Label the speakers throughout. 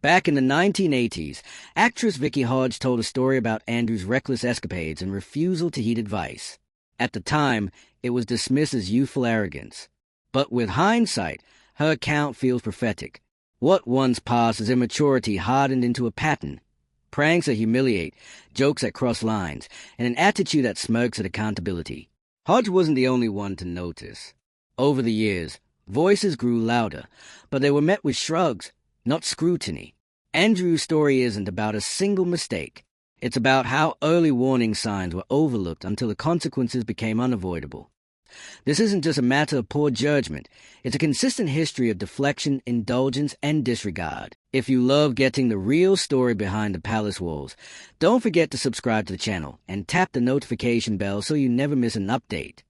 Speaker 1: Back in the 1980s, actress Vicky Hodge told a story about Andrew's reckless escapades and refusal to heed advice. At the time, it was dismissed as youthful arrogance. But with hindsight, her account feels prophetic. What once passed as immaturity hardened into a pattern. Pranks that humiliate, jokes that cross lines, and an attitude that smirks at accountability. Hodge wasn't the only one to notice. Over the years, voices grew louder, but they were met with shrugs, not scrutiny. Andrew's story isn't about a single mistake. It's about how early warning signs were overlooked until the consequences became unavoidable. This isn't just a matter of poor judgment. It's a consistent history of deflection, indulgence, and disregard. If you love getting the real story behind the palace walls, don't forget to subscribe to the channel and tap the notification bell so you never miss an update.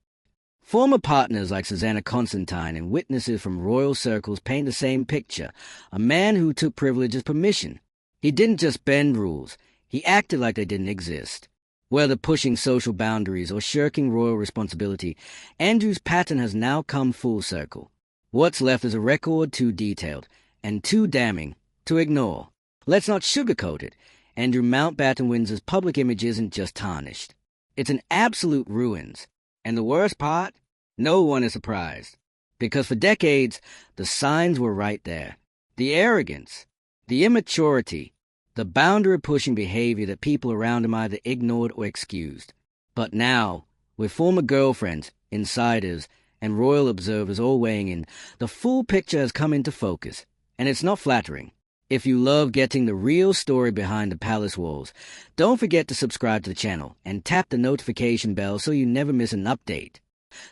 Speaker 1: Former partners like Susanna Constantine and witnesses from royal circles paint the same picture, a man who took privilege as permission. He didn't just bend rules, he acted like they didn't exist. Whether pushing social boundaries or shirking royal responsibility, Andrew's pattern has now come full circle. What's left is a record too detailed and too damning to ignore. Let's not sugarcoat it. Andrew Mountbatten Windsor's public image isn't just tarnished. It's in absolute ruins. And the worst part? No one is surprised. Because for decades, the signs were right there. The arrogance, the immaturity, the boundary-pushing behavior that people around him either ignored or excused. But now, with former girlfriends, insiders, and royal observers all weighing in, the full picture has come into focus, and it's not flattering. If you love getting the real story behind the palace walls, don't forget to subscribe to the channel and tap the notification bell so you never miss an update.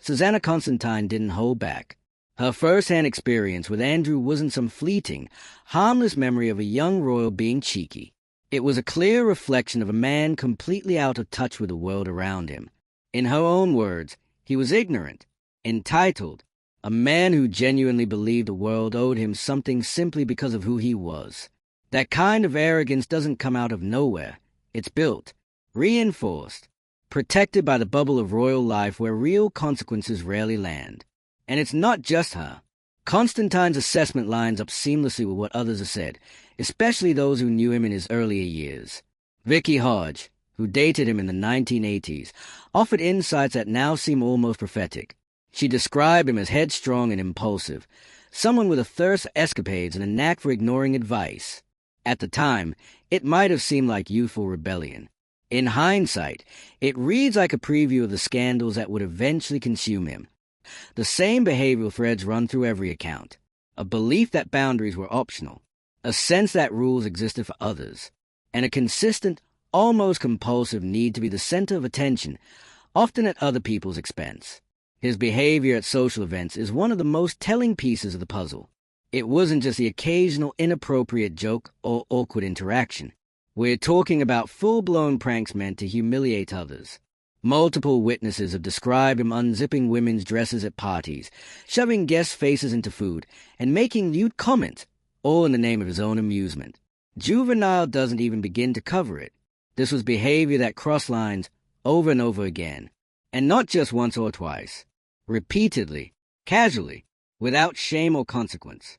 Speaker 1: Susanna Constantine didn't hold back. Her first-hand experience with Andrew wasn't some fleeting, harmless memory of a young royal being cheeky. It was a clear reflection of a man completely out of touch with the world around him. In her own words, he was ignorant, entitled, a man who genuinely believed the world owed him something simply because of who he was. That kind of arrogance doesn't come out of nowhere. It's built, reinforced, protected by the bubble of royal life where real consequences rarely land. And it's not just her. Constantine's assessment lines up seamlessly with what others have said, especially those who knew him in his earlier years. Vicky Hodge, who dated him in the 1980s, offered insights that now seem almost prophetic. She described him as headstrong and impulsive, someone with a thirst for escapades and a knack for ignoring advice. At the time, it might have seemed like youthful rebellion. In hindsight, it reads like a preview of the scandals that would eventually consume him. The same behavioral threads run through every account. A belief that boundaries were optional, a sense that rules existed for others, and a consistent, almost compulsive need to be the center of attention, often at other people's expense. His behavior at social events is one of the most telling pieces of the puzzle. It wasn't just the occasional inappropriate joke or awkward interaction. We're talking about full-blown pranks meant to humiliate others. Multiple witnesses have described him unzipping women's dresses at parties, shoving guests' faces into food, and making lewd comments, all in the name of his own amusement. Juvenile doesn't even begin to cover it. This was behavior that crossed lines over and over again, and not just once or twice. Repeatedly, casually, without shame or consequence.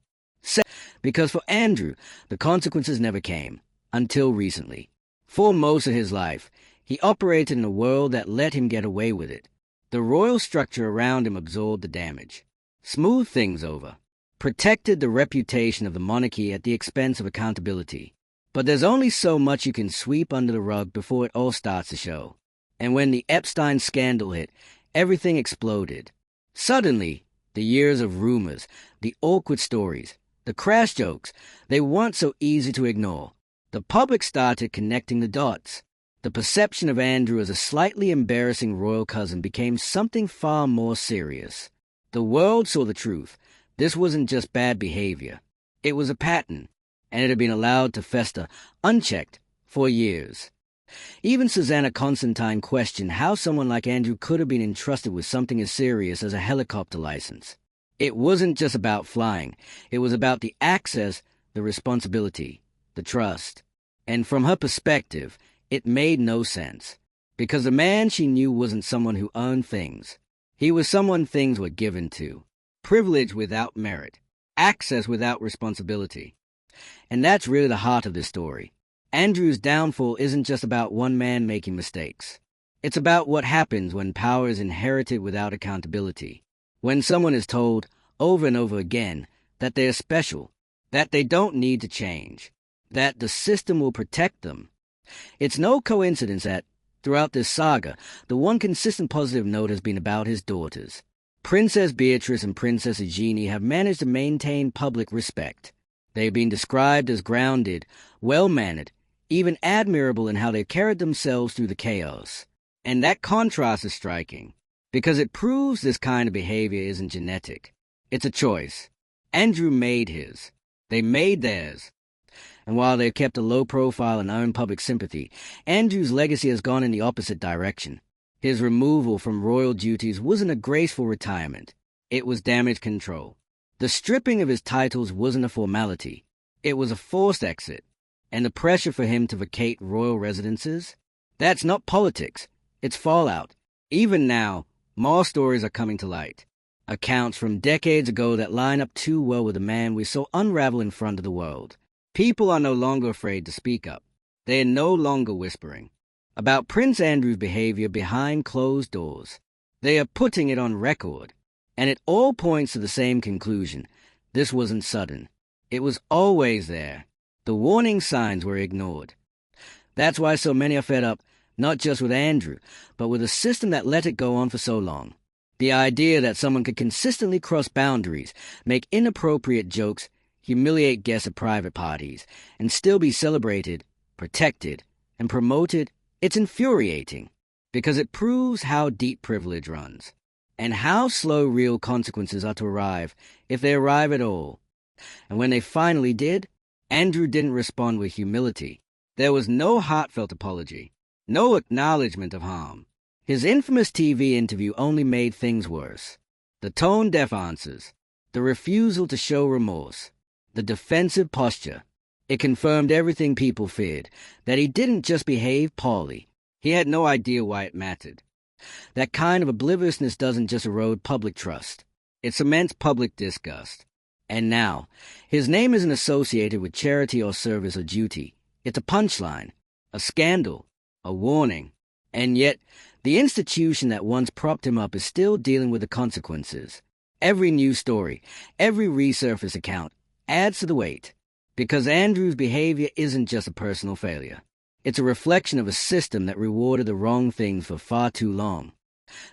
Speaker 1: Because for Andrew, the consequences never came, until recently. For most of his life, he operated in a world that let him get away with it. The royal structure around him absorbed the damage, smoothed things over, protected the reputation of the monarchy at the expense of accountability. But there's only so much you can sweep under the rug before it all starts to show. And when the Epstein scandal hit, everything exploded. Suddenly, the years of rumors, the awkward stories, the crass jokes, they weren't so easy to ignore. The public started connecting the dots. The perception of Andrew as a slightly embarrassing royal cousin became something far more serious. The world saw the truth. This wasn't just bad behavior. It was a pattern, and it had been allowed to fester, unchecked, for years. Even Susanna Constantine questioned how someone like Andrew could have been entrusted with something as serious as a helicopter license. It wasn't just about flying. It was about the access, the responsibility, the trust. And from her perspective, it made no sense. Because the man she knew wasn't someone who earned things. He was someone things were given to. Privilege without merit. Access without responsibility. And that's really the heart of this story. Andrew's downfall isn't just about one man making mistakes. It's about what happens when power is inherited without accountability. When someone is told, over and over again, that they are special, that they don't need to change, that the system will protect them. It's no coincidence that, throughout this saga, the one consistent positive note has been about his daughters. Princess Beatrice and Princess Eugenie have managed to maintain public respect. They've been described as grounded, well-mannered, even admirable in how they carried themselves through the chaos. And that contrast is striking, because it proves this kind of behavior isn't genetic. It's a choice. Andrew made his. They made theirs. And while they've kept a low profile and earned public sympathy, Andrew's legacy has gone in the opposite direction. His removal from royal duties wasn't a graceful retirement. It was damage control. The stripping of his titles wasn't a formality. It was a forced exit. And the pressure for him to vacate royal residences? That's not politics. It's fallout. Even now, more stories are coming to light. Accounts from decades ago that line up too well with the man we saw unravel in front of the world. People are no longer afraid to speak up. They are no longer whispering about Prince Andrew's behavior behind closed doors. They are putting it on record. And it all points to the same conclusion. This wasn't sudden. It was always there. The warning signs were ignored. That's why so many are fed up, not just with Andrew, but with a system that let it go on for so long. The idea that someone could consistently cross boundaries, make inappropriate jokes, humiliate guests at private parties, and still be celebrated, protected, and promoted, it's infuriating, because it proves how deep privilege runs, and how slow real consequences are to arrive, if they arrive at all. And when they finally did, Andrew didn't respond with humility. There was no heartfelt apology, no acknowledgement of harm. His infamous TV interview only made things worse. The tone-deaf answers, the refusal to show remorse, the defensive posture. It confirmed everything people feared, that he didn't just behave poorly. He had no idea why it mattered. That kind of obliviousness doesn't just erode public trust. It cements public disgust. And now, his name isn't associated with charity or service or duty. It's a punchline, a scandal, a warning. And yet, the institution that once propped him up is still dealing with the consequences. Every news story, every resurface account adds to the weight. Because Andrew's behavior isn't just a personal failure. It's a reflection of a system that rewarded the wrong things for far too long.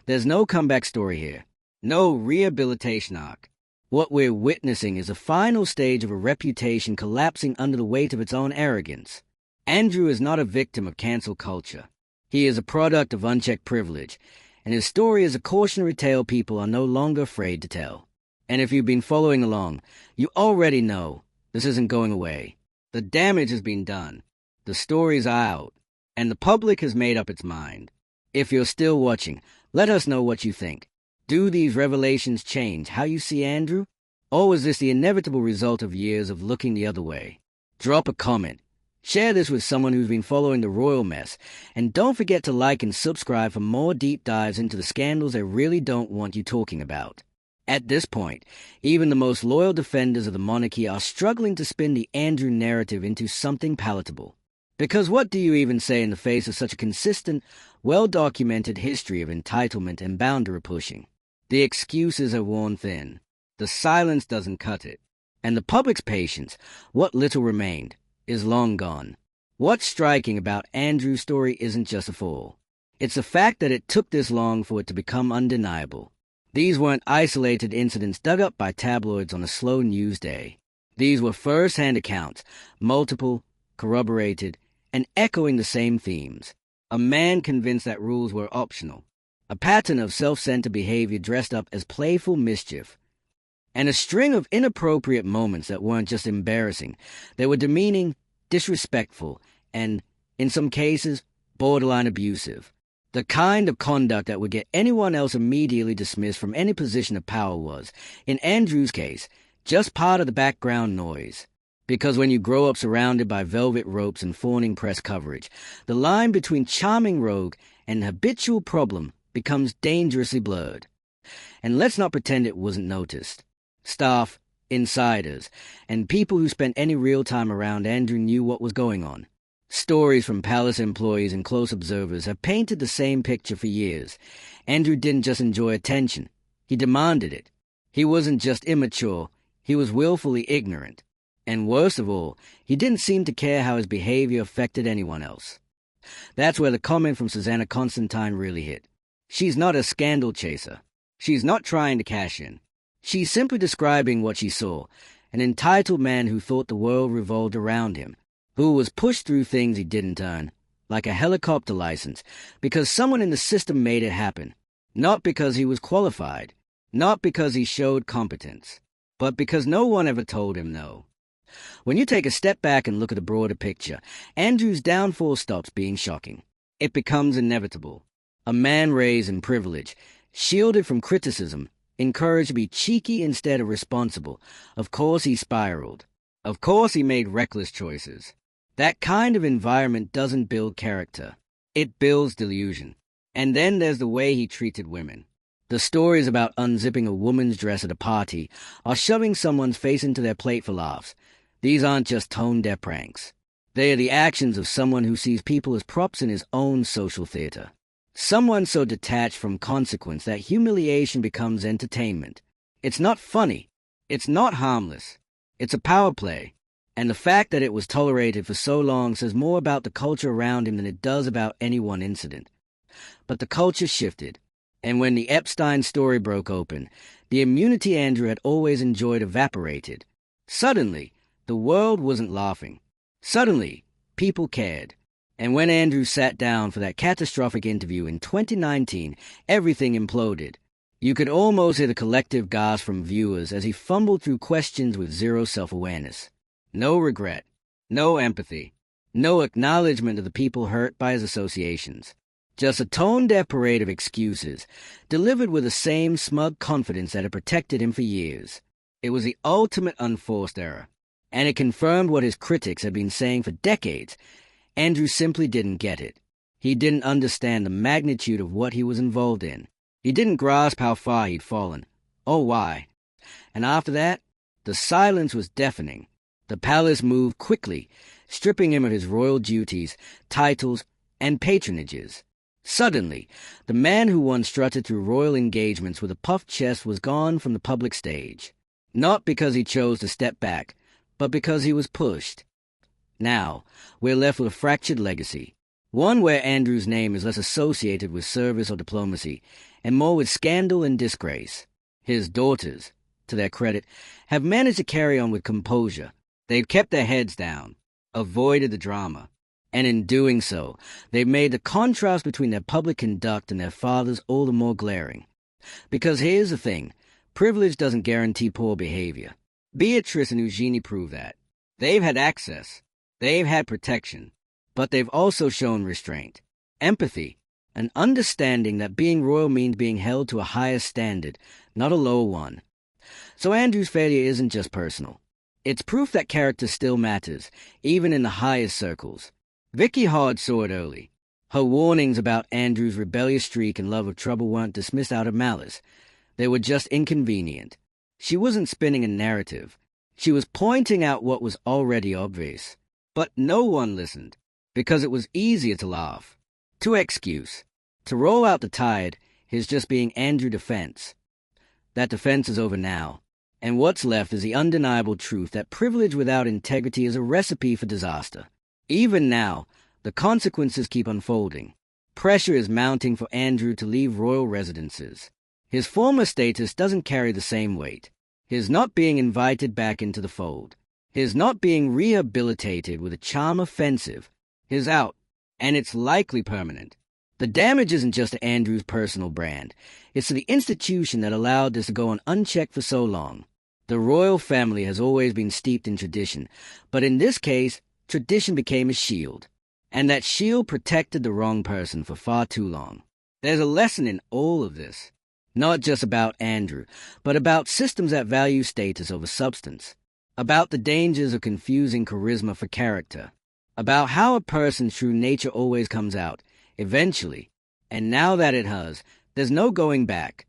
Speaker 1: There's no comeback story here. No rehabilitation arc. What we're witnessing is a final stage of a reputation collapsing under the weight of its own arrogance. Andrew is not a victim of cancel culture. He is a product of unchecked privilege, and his story is a cautionary tale people are no longer afraid to tell. And if you've been following along, you already know this isn't going away. The damage has been done. The stories are out, and the public has made up its mind. If you're still watching, let us know what you think. Do these revelations change how you see Andrew? Or was this the inevitable result of years of looking the other way? Drop a comment. Share this with someone who's been following the royal mess, and don't forget to like and subscribe for more deep dives into the scandals they really don't want you talking about. At this point, even the most loyal defenders of the monarchy are struggling to spin the Andrew narrative into something palatable. Because what do you even say in the face of such a consistent, well-documented history of entitlement and boundary pushing? The excuses are worn thin. The silence doesn't cut it. And the public's patience, what little remained, is long gone. What's striking about Andrew's story isn't just a fall. It's the fact that it took this long for it to become undeniable. These weren't isolated incidents dug up by tabloids on a slow news day. These were first-hand accounts, multiple, corroborated, and echoing the same themes. A man convinced that rules were optional. A pattern of self-centered behavior dressed up as playful mischief. And a string of inappropriate moments that weren't just embarrassing. They were demeaning, disrespectful, and, in some cases, borderline abusive. The kind of conduct that would get anyone else immediately dismissed from any position of power was, in Andrew's case, just part of the background noise. Because when you grow up surrounded by velvet ropes and fawning press coverage, the line between charming rogue and habitual problem becomes dangerously blurred. And let's not pretend it wasn't noticed. Staff, insiders, and people who spent any real time around Andrew knew what was going on. Stories from palace employees and close observers have painted the same picture for years. Andrew didn't just enjoy attention, he demanded it. He wasn't just immature, he was willfully ignorant. And worst of all, he didn't seem to care how his behavior affected anyone else. That's where the comment from Susanna Constantine really hit. She's not a scandal chaser. She's not trying to cash in. She's simply describing what she saw, an entitled man who thought the world revolved around him, who was pushed through things he didn't earn, like a helicopter license, because someone in the system made it happen, not because he was qualified, not because he showed competence, but because no one ever told him no. When you take a step back and look at the broader picture, Andrew's downfall stops being shocking. It becomes inevitable. A man raised in privilege, shielded from criticism, encouraged to be cheeky instead of responsible. Of course he spiraled. Of course he made reckless choices. That kind of environment doesn't build character. It builds delusion. And then there's the way he treated women. The stories about unzipping a woman's dress at a party or shoving someone's face into their plate for laughs. These aren't just tone-deaf pranks. They are the actions of someone who sees people as props in his own social theater. Someone so detached from consequence that humiliation becomes entertainment. It's not funny. It's not harmless. It's a power play. And the fact that it was tolerated for so long says more about the culture around him than it does about any one incident. But the culture shifted. And when the Epstein story broke open, the immunity Andrew had always enjoyed evaporated. Suddenly, the world wasn't laughing. Suddenly, people cared. And when Andrew sat down for that catastrophic interview in 2019, everything imploded. You could almost hear a collective gasp from viewers as he fumbled through questions with zero self-awareness. No regret, no empathy, no acknowledgement of the people hurt by his associations. Just a tone-deaf parade of excuses, delivered with the same smug confidence that had protected him for years. It was the ultimate unforced error, and it confirmed what his critics had been saying for decades. Andrew simply didn't get it. He didn't understand the magnitude of what he was involved in. He didn't grasp how far he'd fallen, or why. And after that, the silence was deafening. The palace moved quickly, stripping him of his royal duties, titles, and patronages. Suddenly, the man who once strutted through royal engagements with a puffed chest was gone from the public stage. Not because he chose to step back, but because he was pushed. Now, we're left with a fractured legacy, one where Andrew's name is less associated with service or diplomacy, and more with scandal and disgrace. His daughters, to their credit, have managed to carry on with composure. They've kept their heads down, avoided the drama, and in doing so, they've made the contrast between their public conduct and their fathers all the more glaring. Because here's the thing, privilege doesn't guarantee poor behavior. Beatrice and Eugenie prove that. They've had access. They've had protection, but they've also shown restraint, empathy, an understanding that being royal means being held to a higher standard, not a lower one. So Andrew's failure isn't just personal. It's proof that character still matters, even in the highest circles. Vicky Hodge saw it early. Her warnings about Andrew's rebellious streak and love of trouble weren't dismissed out of malice. They were just inconvenient. She wasn't spinning a narrative. She was pointing out what was already obvious. But no one listened, because it was easier to laugh, to excuse, to roll out the tide, his just being Andrew defense. That defense is over now, and what's left is the undeniable truth that privilege without integrity is a recipe for disaster. Even now, the consequences keep unfolding. Pressure is mounting for Andrew to leave royal residences. His former status doesn't carry the same weight. His not being invited back into the fold. His not being rehabilitated with a charm offensive. His out, and it's likely permanent. The damage isn't just to Andrew's personal brand. It's to the institution that allowed this to go on unchecked for so long. The royal family has always been steeped in tradition, but in this case, tradition became a shield. And that shield protected the wrong person for far too long. There's a lesson in all of this. Not just about Andrew, but about systems that value status over substance. About the dangers of confusing charisma for character. About how a person's true nature always comes out, eventually. And now that it has, there's no going back.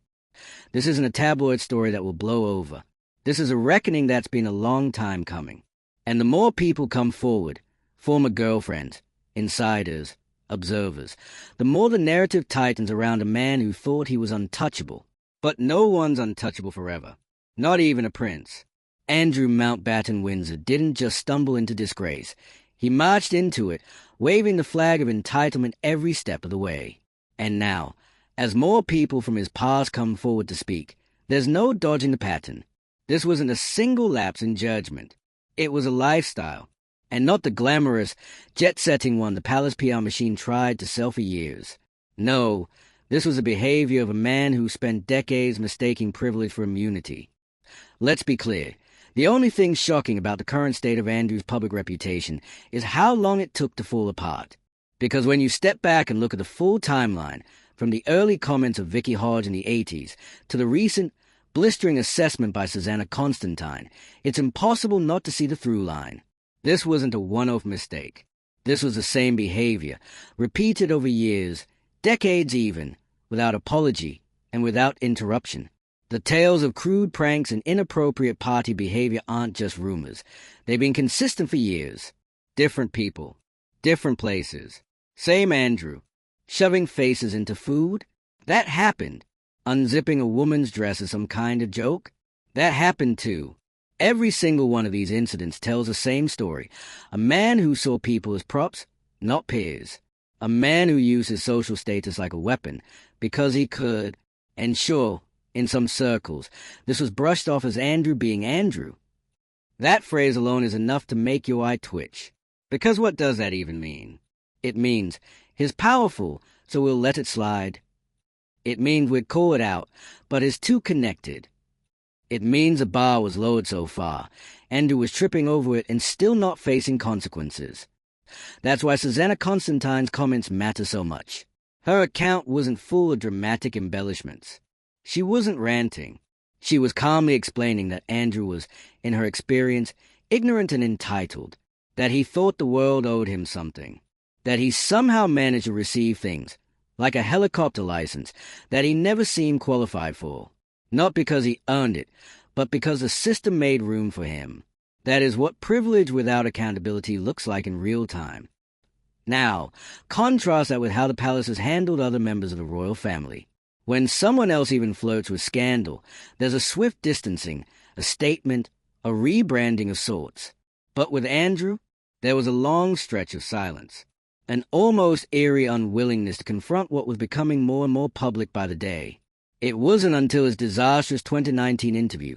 Speaker 1: This isn't a tabloid story that will blow over. This is a reckoning that's been a long time coming. And the more people come forward, former girlfriends, insiders, observers, the more the narrative tightens around a man who thought he was untouchable. But no one's untouchable forever. Not even a prince. Andrew Mountbatten Windsor didn't just stumble into disgrace. He marched into it, waving the flag of entitlement every step of the way. And now, as more people from his past come forward to speak, there's no dodging the pattern. This wasn't a single lapse in judgment. It was a lifestyle, and not the glamorous, jet-setting one the palace PR machine tried to sell for years. No, this was the behavior of a man who spent decades mistaking privilege for immunity. Let's be clear. The only thing shocking about the current state of Andrew's public reputation is how long it took to fall apart. Because when you step back and look at the full timeline, from the early comments of Vicky Hodge in the 80s to the recent blistering assessment by Susanna Constantine, it's impossible not to see the through line. This wasn't a one-off mistake. This was the same behavior, repeated over years, decades even, without apology and without interruption. The tales of crude pranks and inappropriate party behavior aren't just rumors. They've been consistent for years. Different people, different places. Same Andrew. Shoving faces into food? That happened. Unzipping a woman's dress is some kind of joke? That happened too. Every single one of these incidents tells the same story. A man who saw people as props, not peers. A man who used his social status like a weapon because he could. And sure, in some circles, this was brushed off as Andrew being Andrew. That phrase alone is enough to make your eye twitch. Because what does that even mean? It means he's powerful, so we'll let it slide. It means we'd call it out, but it's too connected. It means the bar was lowered so far, Andrew was tripping over it and still not facing consequences. That's why Susanna Constantine's comments matter so much. Her account wasn't full of dramatic embellishments. She wasn't ranting. She was calmly explaining that Andrew was, in her experience, ignorant and entitled, that he thought the world owed him something, that he somehow managed to receive things, like a helicopter license, that he never seemed qualified for, not because he earned it, but because the system made room for him. That is what privilege without accountability looks like in real time. Now, contrast that with how the palace has handled other members of the royal family. When someone else even flirts with scandal, there's a swift distancing, a statement, a rebranding of sorts. But with Andrew, there was a long stretch of silence, an almost eerie unwillingness to confront what was becoming more and more public by the day. It wasn't until his disastrous 2019 interview,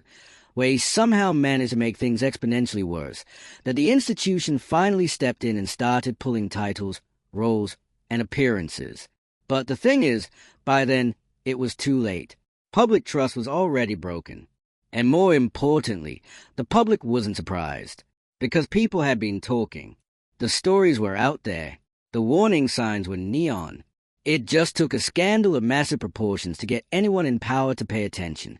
Speaker 1: where he somehow managed to make things exponentially worse, that the institution finally stepped in and started pulling titles, roles, and appearances. But the thing is, by then, it was too late. Public trust was already broken. And more importantly, the public wasn't surprised, because people had been talking. The stories were out there. The warning signs were neon. It just took a scandal of massive proportions to get anyone in power to pay attention.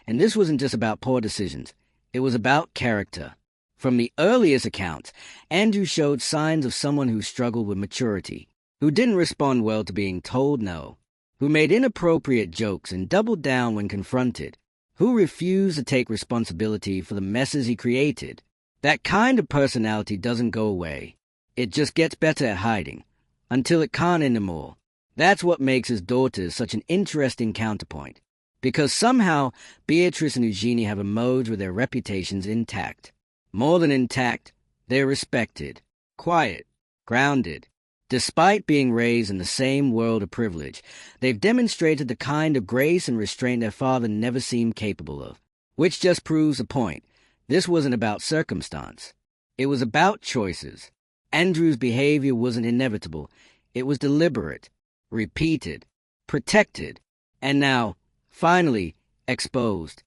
Speaker 1: And this wasn't just about poor decisions. It was about character. From the earliest accounts, Andrew showed signs of someone who struggled with maturity, who didn't respond well to being told no, who made inappropriate jokes and doubled down when confronted, who refused to take responsibility for the messes he created. That kind of personality doesn't go away. It just gets better at hiding, until it can't anymore. That's what makes his daughters such an interesting counterpoint, because somehow Beatrice and Eugenie have emerged with their reputations intact. More than intact, they're respected, quiet, grounded. Despite being raised in the same world of privilege, they've demonstrated the kind of grace and restraint their father never seemed capable of. Which just proves the point. This wasn't about circumstance. It was about choices. Andrew's behavior wasn't inevitable. It was deliberate, repeated, protected, and now, finally, exposed.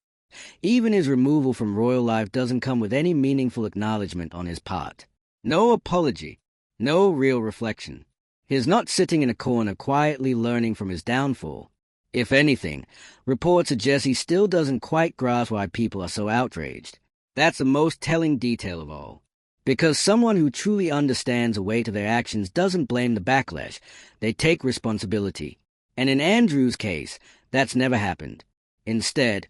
Speaker 1: Even his removal from royal life doesn't come with any meaningful acknowledgement on his part. No apology. No real reflection. He's not sitting in a corner quietly learning from his downfall. If anything, reports suggest he still doesn't quite grasp why people are so outraged. That's the most telling detail of all. Because someone who truly understands the weight of their actions doesn't blame the backlash. They take responsibility. And in Andrew's case, that's never happened. Instead,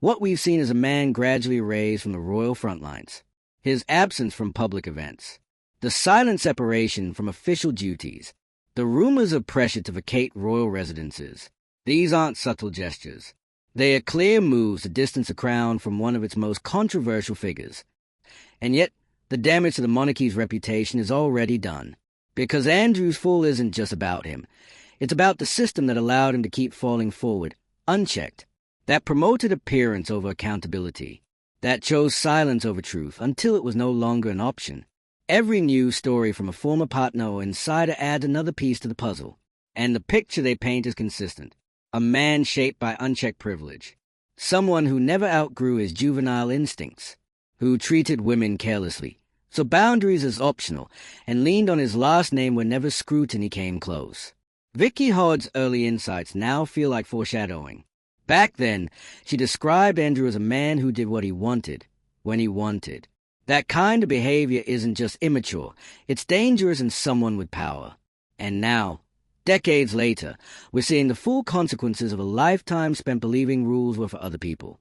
Speaker 1: What we've seen is a man gradually erased from the royal front lines, his absence from public events, the silent separation from official duties, the rumors of pressure to vacate royal residences. These aren't subtle gestures. They are clear moves to distance the crown from one of its most controversial figures. And yet, the damage to the monarchy's reputation is already done. Because Andrew's fall isn't just about him. It's about the system that allowed him to keep falling forward, unchecked, that promoted appearance over accountability, that chose silence over truth until it was no longer an option. Every news story from a former partner or insider adds another piece to the puzzle, and the picture they paint is consistent. A man shaped by unchecked privilege, someone who never outgrew his juvenile instincts, who treated women carelessly, so boundaries is optional, and leaned on his last name whenever scrutiny came close. Vicky Hodge's early insights now feel like foreshadowing. Back then, she described Andrew as a man who did what he wanted, when he wanted. That kind of behavior isn't just immature, it's dangerous in someone with power. And now, decades later, we're seeing the full consequences of a lifetime spent believing rules were for other people.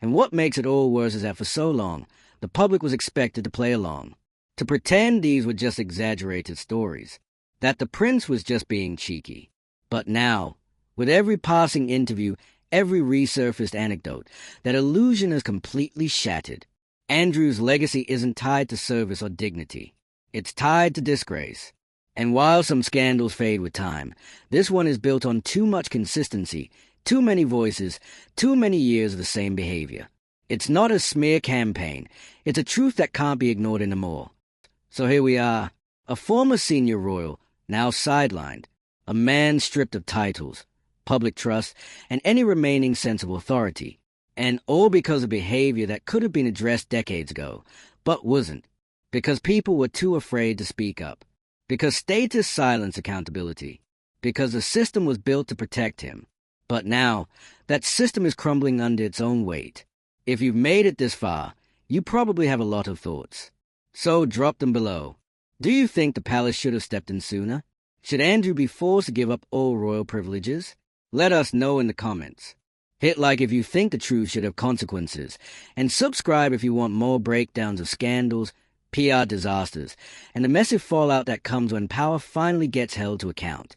Speaker 1: And what makes it all worse is that for so long, the public was expected to play along, to pretend these were just exaggerated stories, that the prince was just being cheeky. But now, with every passing interview, every resurfaced anecdote, that illusion is completely shattered. Andrew's legacy isn't tied to service or dignity. It's tied to disgrace. And while some scandals fade with time, this one is built on too much consistency, too many voices, too many years of the same behavior. It's not a smear campaign. It's a truth that can't be ignored anymore. So here we are, a former senior royal, now sidelined, a man stripped of titles, public trust, and any remaining sense of authority. And all because of behavior that could have been addressed decades ago, but wasn't, because people were too afraid to speak up, because status silenced accountability, because the system was built to protect him. But now, that system is crumbling under its own weight. If you've made it this far, you probably have a lot of thoughts. So drop them below. Do you think the palace should have stepped in sooner? Should Andrew be forced to give up all royal privileges? Let us know in the comments. Hit like if you think the truth should have consequences, and subscribe if you want more breakdowns of scandals, PR disasters, and the massive fallout that comes when power finally gets held to account.